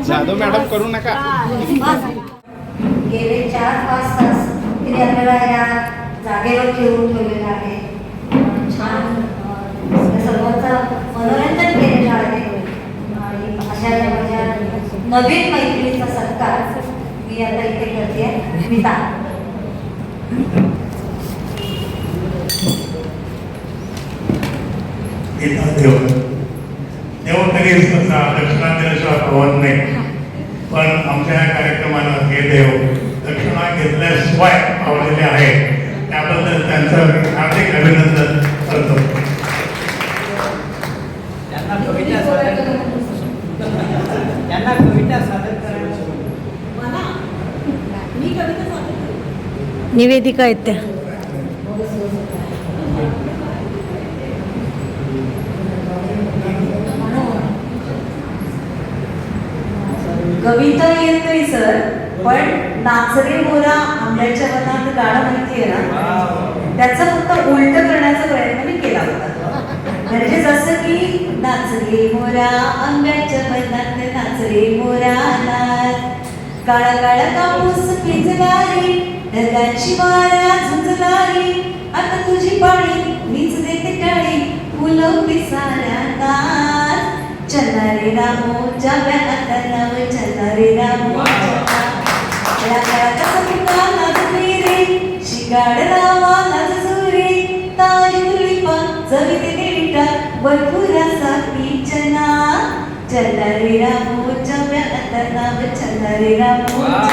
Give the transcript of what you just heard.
Jadhav madam करू नका. गेले 4-5 तास तिने आपल्याला या जागेवर ठेवून ठेवलेलं आहे. छान सर्वांचं मनोरंजन केलेलं आहे आणि अशा या माझ्या नवीन मैत्रिणीचा सत्कार मी आता इथे करते. स्मिता देव कधी दक्षिणा दिल्याशिवाय प्रवत नाही, पण आमच्या या कार्यक्रमाला हे देव दक्षिणा घेतल्याशिवाय आवडलेले आहे, त्याबद्दल त्यांचं हार्दिक अभिनंदन करतो. निवेदिका आहेत त्या. कविता येत नाही सर, पण नाचरे मोरा आंब्याच्या वनात गाणं माहिती आहे ना, त्याचं फक्त उलट करण्याचा प्रयत्न मी केला होता. म्हणजे जसं की नाचरे मोरा आंब्याच्या वनात नाचरे मोरा नाच, काळा काळा कापूस पिंजलारी ढगाची वारा झुंजलारी, आता तुझी पाणी मीच देते टाळी फुलं पिसाऱ्या नाच. चला रे रामो जाव्या आता नाव, चला रे रामो या काळाचा फुका नाचते रे, शिगाड लावा नाच सुरे, ताजी तुलिपा जविते देविटा भरपुरासाठी चना. चला रे रामो जाव्या आता नाव, चला रे रामो